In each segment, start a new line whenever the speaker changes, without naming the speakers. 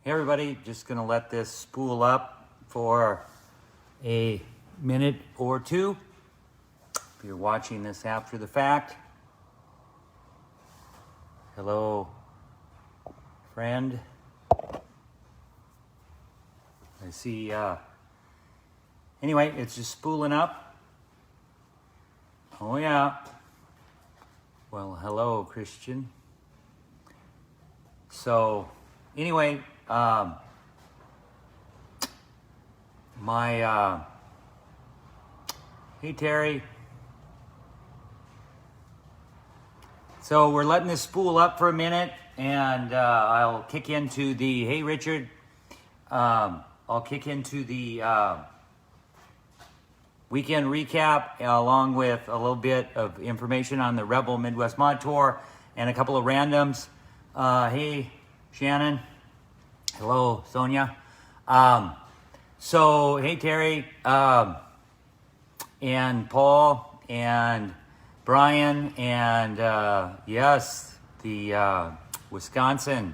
Hey everybody, just gonna let this spool up for a minute or two. If you're watching this after the fact, hello, friend. I see, anyway, it's just spooling up. Oh yeah. Well, hello, Christian. So, anyway, hey Terry. So we're letting this spool up for a minute, and I'll kick into the, hey Richard, I'll kick into the weekend recap along with a little bit of information on the Rebel Midwest Mod Tour and a couple of randoms. Hey Shannon. Hello, Sonia. So, hey, Terry, and Paul, and Brian, and, yes, the, Wisconsin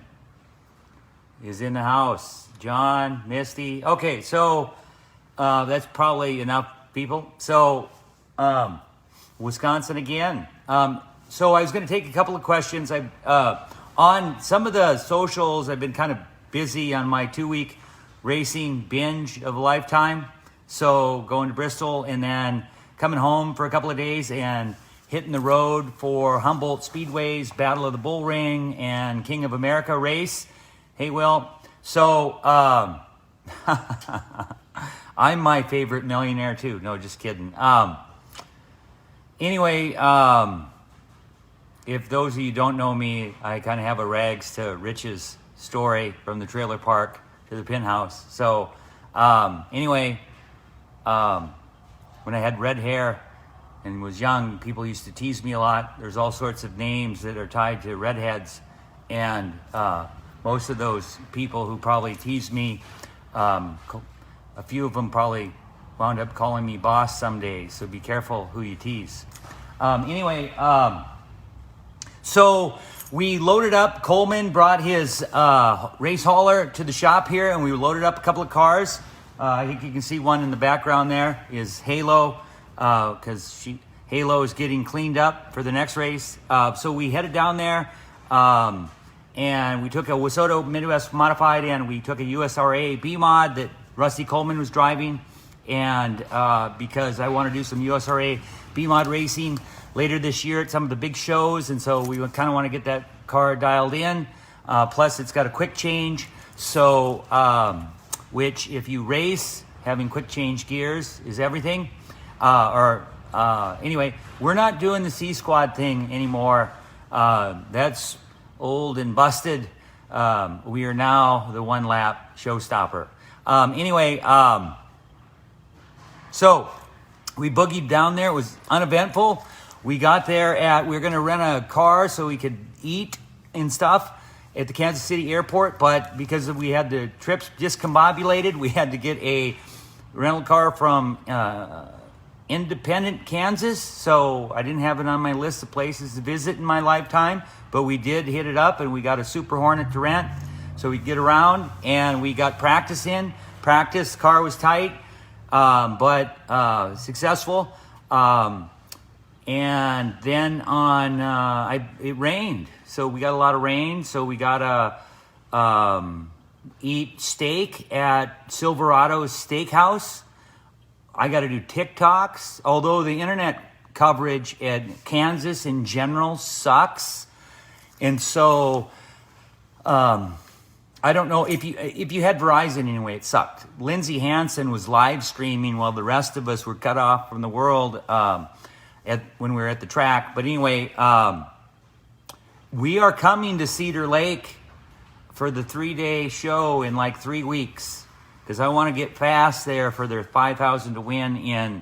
is in the house. John, Misty. Okay, so, that's probably enough people. So, Wisconsin again. So I was going to take a couple of questions. On some of the socials, I've been kind of busy on my 2-week racing binge of a lifetime. So going to Bristol and then coming home for a couple of days and hitting the road for Humboldt Speedway's Battle of the Bullring and King of America race. Hey, Will. So I'm my favorite millionaire too. No, just kidding. Anyway, if those of you don't know me, I kind of have a rags to riches story from the trailer park to the penthouse. So anyway, when I had red hair and was young, people used to tease me a lot. There's all sorts of names that are tied to redheads. And most of those people who probably teased me, a few of them probably wound up calling me boss someday. So be careful who you tease. Anyway, so we loaded up. Coleman brought his race hauler to the shop here, and we loaded up a couple of cars. I think you can see one in the background there is Halo, because Halo is getting cleaned up for the next race. So we headed down there, and we took a Wissota Midwest Modified, and we took a USRA B-Mod that Rusty Coleman was driving, and because I want to do some USRA B-Mod racing later this year at some of the big shows, and so we kind of want to get that car dialed in. Plus, it's got a quick change, so which if you race, having quick change gears is everything. Anyway, we're not doing the C Squad thing anymore. That's old and busted. We are now the one lap showstopper. Anyway, so we boogied down there. It was uneventful. We got there we were going to rent a car so we could eat and stuff at the Kansas City airport, but because we had the trips discombobulated, we had to get a rental car from Independent, Kansas, so I didn't have it on my list of places to visit in my lifetime, but we did hit it up, and we got a Super Hornet to rent, so we'd get around, and we got practice in. Practice, car was tight, but successful. And then it rained. So we got a lot of rain. So we got to eat steak at Silverado's Steakhouse. I got to do TikToks. Although the internet coverage at Kansas in general sucks. And so I don't know if you had Verizon anyway, it sucked. Lindsey Hansen was live streaming while the rest of us were cut off from the world when we were at the track. But anyway, we are coming to Cedar Lake for the 3-day show in like 3 weeks, because I want to get fast there for their 5,000 to win in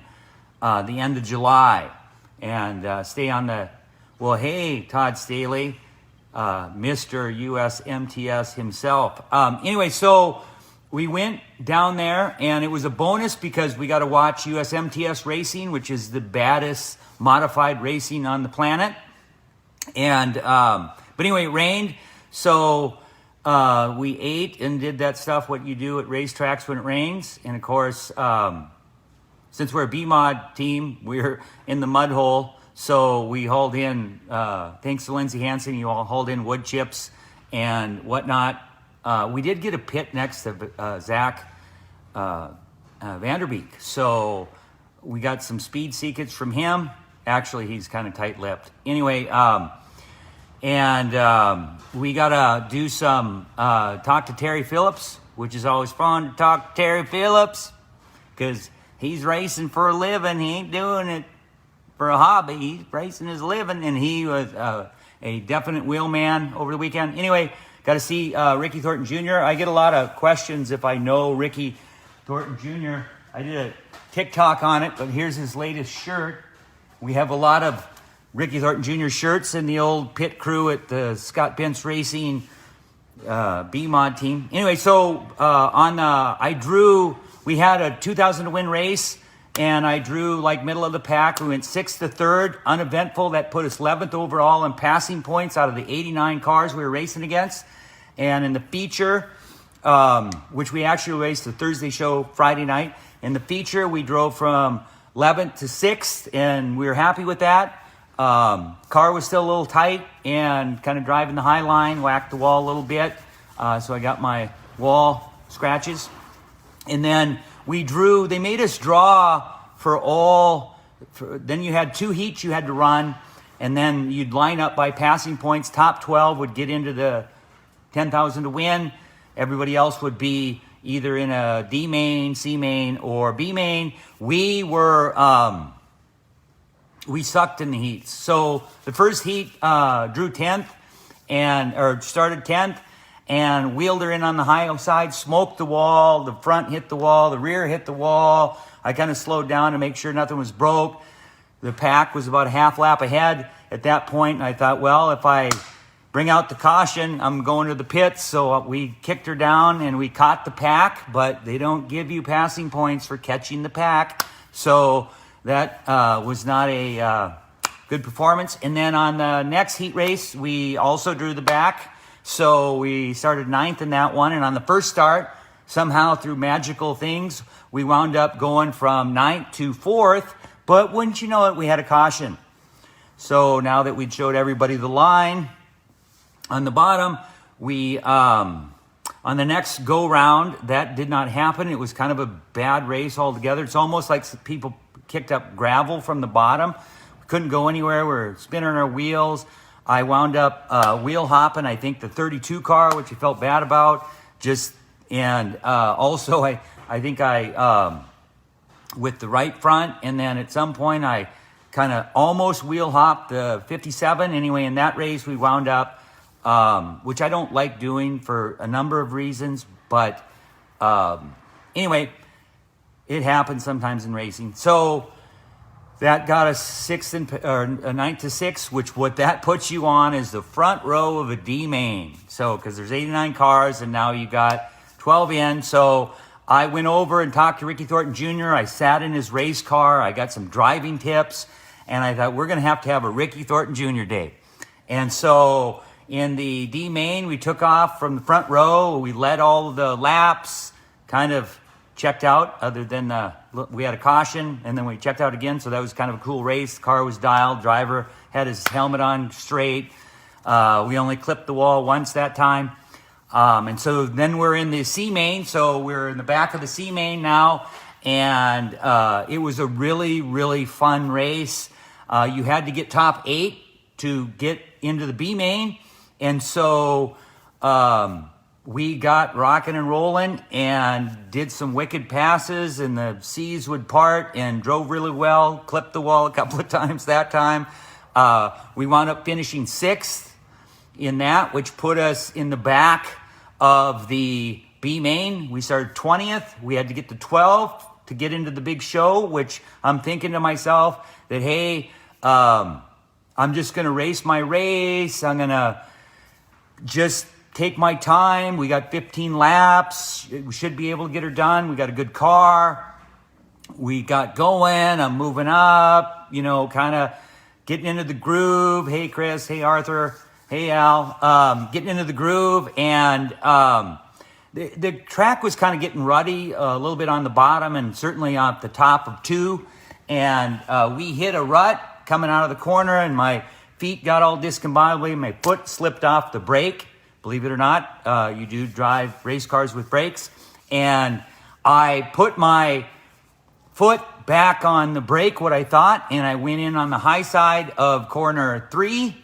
the end of July and stay on the, well, hey, Todd Staley, Mr. USMTS himself. Anyway, so we went down there, and it was a bonus because we got to watch USMTS racing, which is the baddest modified racing on the planet. And but anyway, it rained, so we ate and did that stuff what you do at racetracks when it rains. And of course, since we're a B-Mod team, we're in the mud hole. So we hauled in, thanks to Lindsey Hansen, you all hauled in wood chips and whatnot. We did get a pit next to Zach Vanderbeek. So we got some speed secrets from him. Actually, he's kind of tight-lipped. Anyway, we got to do some talk to Terry Phillips, which is always fun to talk to Terry Phillips because he's racing for a living. He ain't doing it for a hobby. He's racing his living, and he was a definite wheelman over the weekend. Anyway, got to see Ricky Thornton Jr. I get a lot of questions if I know Ricky Thornton Jr. I did a TikTok on it, but here's his latest shirt. We have a lot of Ricky Thornton Jr. shirts in the old pit crew at the Scott Bintz Racing B-Mod team. Anyway, so we had a 2,000 to win race, and I drew like middle of the pack. We went 6th to 3rd, uneventful. That put us 11th overall in passing points out of the 89 cars we were racing against. And in the feature, which we actually raced the Thursday show Friday night, in the feature we drove from 11th to 6th, and we were happy with that. Car was still a little tight and kind of driving the high line, whacked the wall a little bit. So I got my wall scratches. And then they made us draw then you had 2 heats you had to run, and then you'd line up by passing points. Top 12 would get into the 10,000 to win. Everybody else would be either in a D main, C main, or B main. We sucked in the heats. So the first heat drew 10th started 10th and wheeled her in on the high side, smoked the wall, the front hit the wall, the rear hit the wall. I kind of slowed down to make sure nothing was broke. The pack was about a half lap ahead at that point, and I thought, well, if I bring out the caution, I'm going to the pits. So we kicked her down and we caught the pack, but they don't give you passing points for catching the pack. So that was not a good performance. And then on the next heat race, we also drew the back. So we started 9th in that one. And on the first start, somehow through magical things, we wound up going from 9th to 4th. But wouldn't you know it, we had a caution. So now that we'd showed everybody the line on the bottom, we on the next go round, that did not happen. It was kind of a bad race altogether. It's almost like people kicked up gravel from the bottom. We couldn't go anywhere. We're spinning our wheels. I wound up wheel hopping, I think, the 32 car, which I felt bad about. Also, I think I with the right front, and then at some point I kind of almost wheel hopped the 57. Anyway, in that race we wound up, which I don't like doing for a number of reasons, but anyway, it happens sometimes in racing. So that got us 9th to 6th, which what that puts you on is the front row of a D main. So because there's 89 cars and now you got 12 in. So I went over and talked to Ricky Thornton Jr. I sat in his race car. I got some driving tips, and I thought we're going to have a Ricky Thornton Jr. day. And so in the D main, we took off from the front row. We led all the laps, kind of checked out, other than we had a caution, and then we checked out again. So that was kind of a cool race. The car was dialed. Driver had his helmet on straight. We only clipped the wall once that time. And so then we're in the C main. So we're in the back of the C main now. And it was a really, really fun race. You had to get top 8 to get into the B main. And so we got rocking and rolling and did some wicked passes, and the C's would part and drove really well, clipped the wall a couple of times that time. We wound up finishing 6th in that, which put us in the back of the B main. We started 20th. We had to get to 12th to get into the big show, which I'm thinking to myself that, hey, I'm just going to race my race. I'm going to just take my time. We got 15 laps. We should be able to get her done. We got a good car. We got going. I'm moving up, kind of getting into the groove. Hey, Chris. Hey, Arthur. Hey, Al. Getting into the groove, and the track was kind of getting ruddy, a little bit on the bottom and certainly off the top of 2. And we hit a rut coming out of the corner, and my feet got all discombobulated. My foot slipped off the brake. Believe it or not, you do drive race cars with brakes. And I put my foot back on the brake, what I thought, and I went in on the high side of corner 3.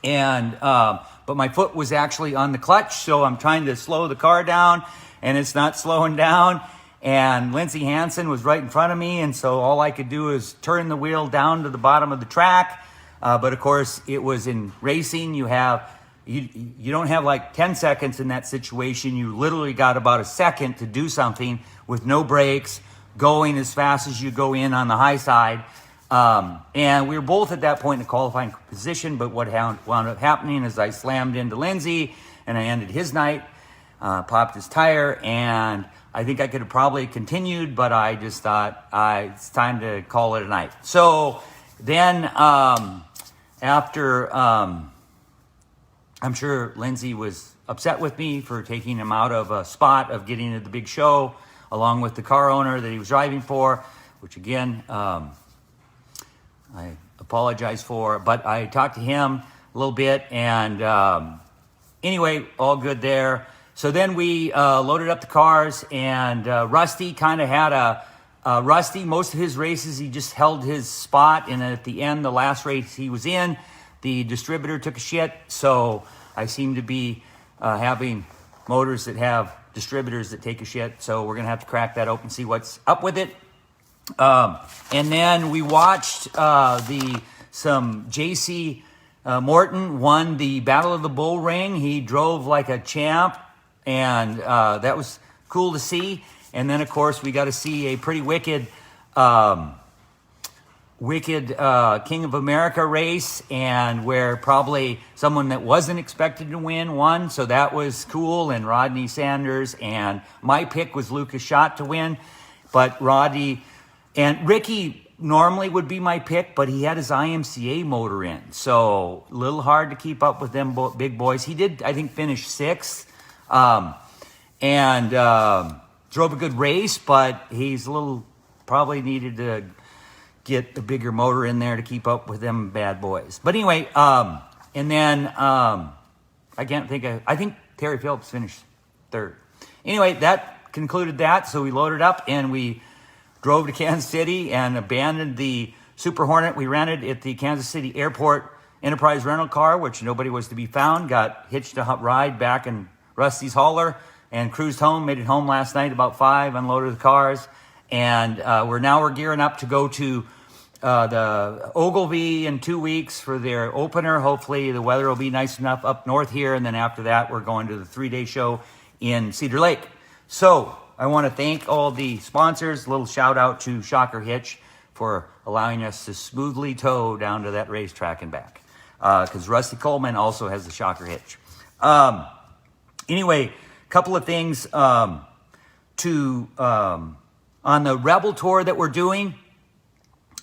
And but my foot was actually on the clutch, so I'm trying to slow the car down, and it's not slowing down. And Lindsey Hansen was right in front of me, and so all I could do is turn the wheel down to the bottom of the track. But of course, it was in racing. You don't have like 10 seconds in that situation. You literally got about a second to do something with no brakes, going as fast as you go in on the high side. And we were both at that point in the qualifying position, but what wound up happening is I slammed into Lindsey, and I ended his night, popped his tire, and I think I could have probably continued, but I just thought it's time to call it a night. So then after, I'm sure Lindsey was upset with me for taking him out of a spot of getting to the big show, along with the car owner that he was driving for, which again, I apologize for, but I talked to him a little bit, and anyway, all good there. So then we loaded up the cars, and Rusty kind of had Rusty, most of his races, he just held his spot, and at the end, the last race he was in, the distributor took a shit, so I seem to be having motors that have distributors that take a shit, so we're going to have to crack that open, see what's up with it. And then we watched some JC Morton won the Battle of the Bullring. He drove like a champ, and that was cool to see. And then, of course, we got to see a pretty wicked King of America race, and where probably someone that wasn't expected to win won. So that was cool. And Rodney Sanders, and my pick was Lucas Schott to win, but Rodney and Ricky normally would be my pick, but he had his IMCA motor in, so a little hard to keep up with them big boys. He did, I think, finish 6th, and drove a good race, but he's a little, probably needed to get a bigger motor in there to keep up with them bad boys. But anyway, and then I think Terry Phillips finished 3rd. Anyway, that concluded that, so we loaded up and we drove to Kansas City and abandoned the Super Hornet we rented at the Kansas City Airport Enterprise rental car, which nobody was to be found. Got hitched a ride back in Rusty's hauler and cruised home. Made it home last night about 5, unloaded the cars. And we're gearing up to go to the Ogilvy in 2 weeks for their opener. Hopefully the weather will be nice enough up north here. And then after that, we're going to the 3-day show in Cedar Lake. So I want to thank all the sponsors. A little shout out to Shocker Hitch for allowing us to smoothly tow down to that racetrack and back. Because Rusty Coleman also has the Shocker Hitch. Anyway, a couple of things on the Rebel Tour that we're doing.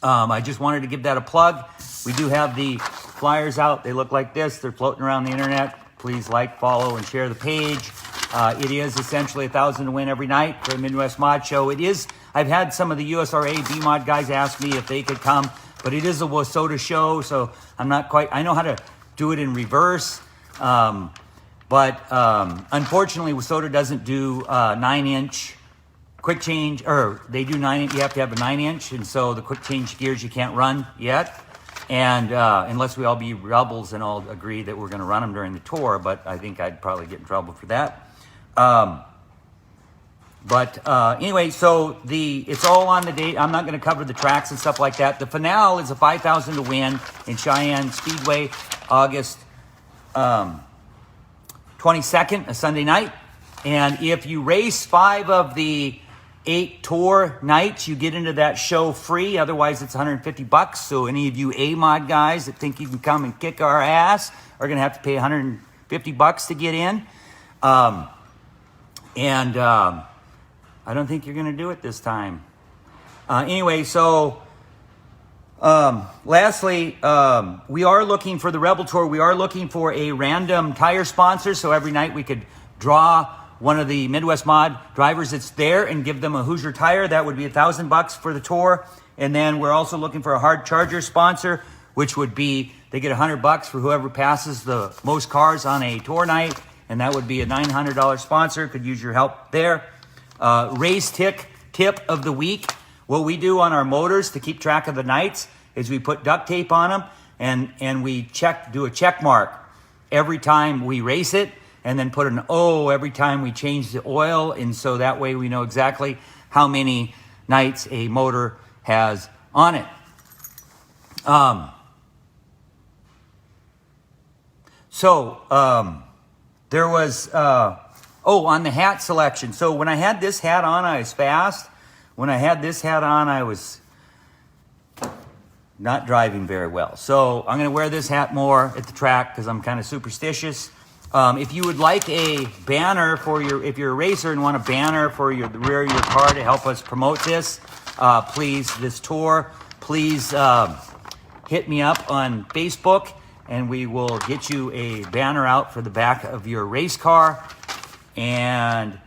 I just wanted to give that a plug. We do have the flyers out. They look like this. They're floating around the internet. Please like, follow, and share the page. It is essentially $1,000 to win every night for the Midwest Mod Show. It is. I've had some of the USRA B-Mod guys ask me if they could come, but it is a WSOTA show, so I'm not quite. I know how to do it in reverse, but unfortunately, WSOTA doesn't do 9-inch quick change, or they do 9-inch. You have to have a 9-inch, and so the quick change gears you can't run yet. And unless we all be rebels and all agree that we're going to run them during the tour, but I think I'd probably get in trouble for that. Anyway, so it's all on the date. I'm not going to cover the tracks and stuff like that. The finale is a $5,000 to win in Cheyenne Speedway, August 22nd, a Sunday night. And if you race 5 of the 8 tour nights, you get into that show free. Otherwise, it's $150. So any of you A-Mod guys that think you can come and kick our ass are going to have to pay $150 to get in. I don't think you're going to do it this time. Anyway, so Lastly, we are looking for the Rebel Tour. We are looking for a random tire sponsor. So every night we could draw one of the Midwest Mod drivers that's there and give them a Hoosier tire. That would be $1,000 for the tour. And then we're also looking for a hard charger sponsor, which would be, they get $100 for whoever passes the most cars on a tour night. And that would be a $900 sponsor. Could use your help there. Race tip of the week. What we do on our motors to keep track of the nights is we put duct tape on them and we do a check mark every time we race it, and then put an O every time we change the oil. And so that way we know exactly how many nights a motor has on it. There was, on the hat selection. So when I had this hat on, I was fast. When I had this hat on, I was not driving very well. So I'm going to wear this hat more at the track because I'm kind of superstitious. If you would like a banner for if you're a racer and want a banner for the rear of your car to help us promote this, this tour, please hit me up on Facebook and we will get you a banner out for the back of your race car. And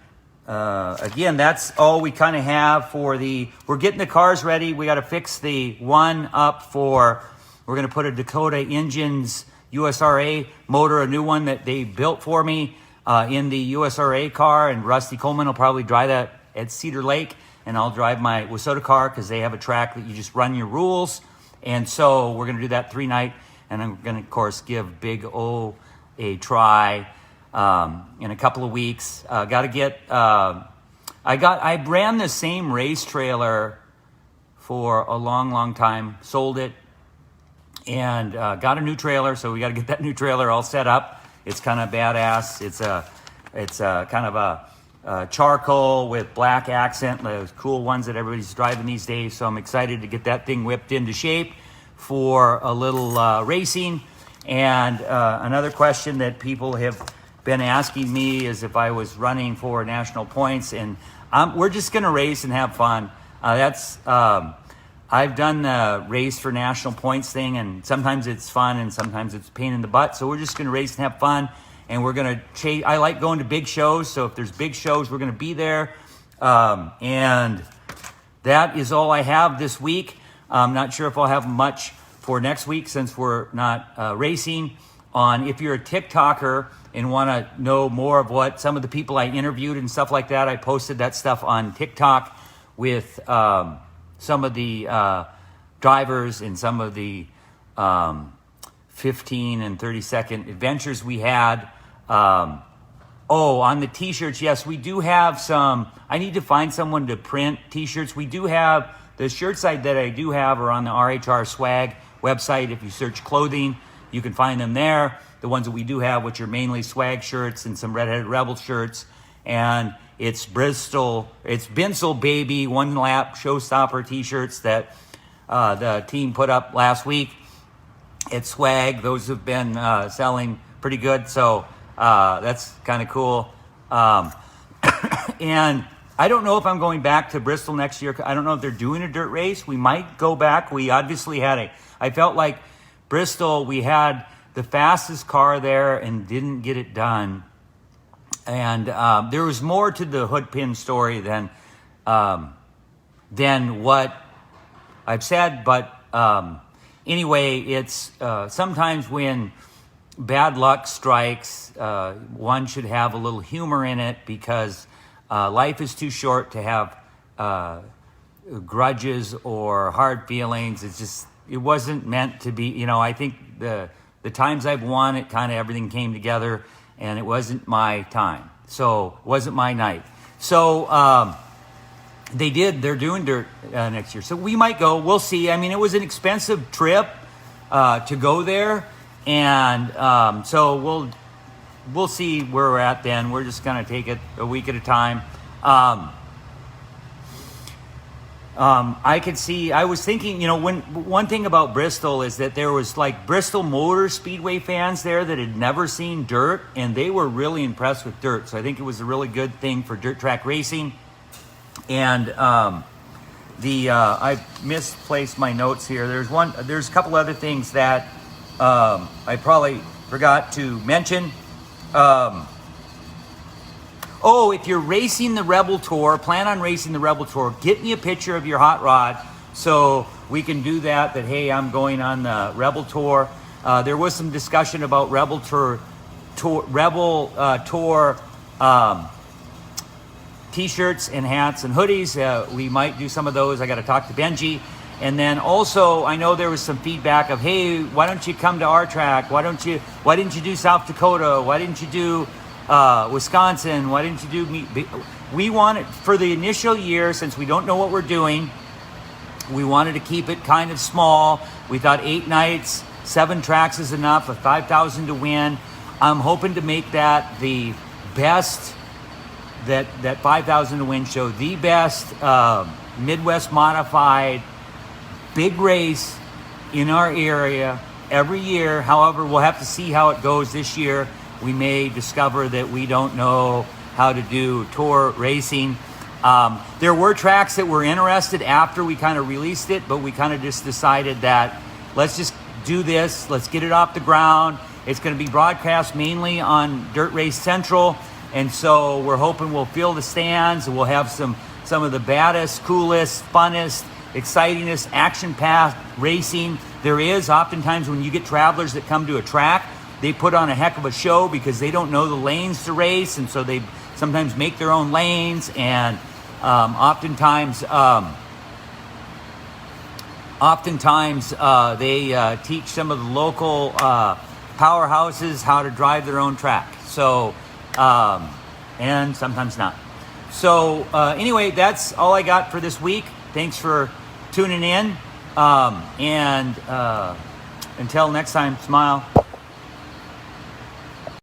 again, that's all we kind of have we're getting the cars ready. We got to fix the one up we're going to put a Dakota Engines USRA motor, a new one that they built for me in the USRA car. And Rusty Coleman will probably drive that at Cedar Lake. And I'll drive my Wissota car because they have a track that you just run your rules. And so we're going to do that 3-night. And I'm going to, of course, give Big O a try in a couple of weeks. Got to get, I ran the same race trailer for a long, long time, sold it, and got a new trailer. So we got to get that new trailer all set up. It's kind of badass. It's kind of a charcoal with black accent, those cool ones that everybody's driving these days. So I'm excited to get that thing whipped into shape for a little racing. And another question that people have been asking me is if I was running for national points, and we're just going to race and have fun. I've done the race for national points thing, and sometimes it's fun and sometimes it's a pain in the butt. So we're just going to race and have fun, and we're going to chase. I like going to big shows, so if there's big shows, we're going to be there. And that is all I have this week. I'm not sure if I'll have much for next week since we're not racing. If you're a TikToker and want to know more of what some of the people I interviewed and stuff like that, I posted that stuff on TikTok with some of the drivers and some of the 15 and 30-second adventures we had. On the t-shirts, yes, we do have some. I need to find someone to print t-shirts. We do have the shirts that I do have are on the RHR Swag website. If you search clothing, you can find them there. The ones that we do have, which are mainly swag shirts and some Redheaded Rebel shirts. And it's Bintz Baby one lap showstopper t-shirts that the team put up last week. It's swag. Those have been selling pretty good. So that's kind of cool. And I don't know if I'm going back to Bristol next year. I don't know if they're doing a dirt race. We might go back. We obviously I felt like Bristol, we had the fastest car there and didn't get it done. And there was more to the hood pin story than what I've said. But anyway, it's sometimes when bad luck strikes, one should have a little humor in it because life is too short to have grudges or hard feelings. It wasn't meant to be. I think the times I've won, it kind of everything came together, and it wasn't my time. So it wasn't my night. So they're doing dirt next year. So we might go. We'll see. I mean, it was an expensive trip to go there. And so we'll see where we're at then. We're just going to take it a week at a time. I was thinking, one thing about Bristol is that there was like Bristol Motor Speedway fans there that had never seen dirt, and they were really impressed with dirt. So I think it was a really good thing for dirt track racing. And I misplaced my notes here. There's a couple other things that I probably forgot to mention. Oh, if you're racing the Rebel Tour, plan on racing the Rebel Tour, get me a picture of your hot rod so we can do that, hey, I'm going on the Rebel Tour. There was some discussion about Rebel Tour t-shirts and hats and hoodies. We might do some of those. I got to talk to Benji. And then also, I know there was some feedback of, hey, why don't you come to our track? Why didn't you do South Dakota? Why didn't you do Wisconsin? Why didn't you do we wanted, for the initial year, since we don't know what we're doing, we wanted to keep it kind of small. We thought 8 nights, 7 tracks is enough, a 5,000 to win. I'm hoping to make that the best, that 5,000 to win show, the best Midwest modified big race in our area every year. However, we'll have to see how it goes this year. We may discover that we don't know how to do tour racing. There were tracks that were interested after we kind of released it, but we kind of just decided that let's just do this. Let's get it off the ground. It's going to be broadcast mainly on Dirt Race Central. And so we're hoping we'll fill the stands and we'll have some of the baddest, coolest, funnest, excitingest, action-packed racing there is. Oftentimes when you get travelers that come to a track, they put on a heck of a show because they don't know the lanes to race, and so they sometimes make their own lanes, and oftentimes they teach some of the local powerhouses how to drive their own track. So, and sometimes not. So anyway, that's all I got for this week. Thanks for tuning in, and until next time, smile.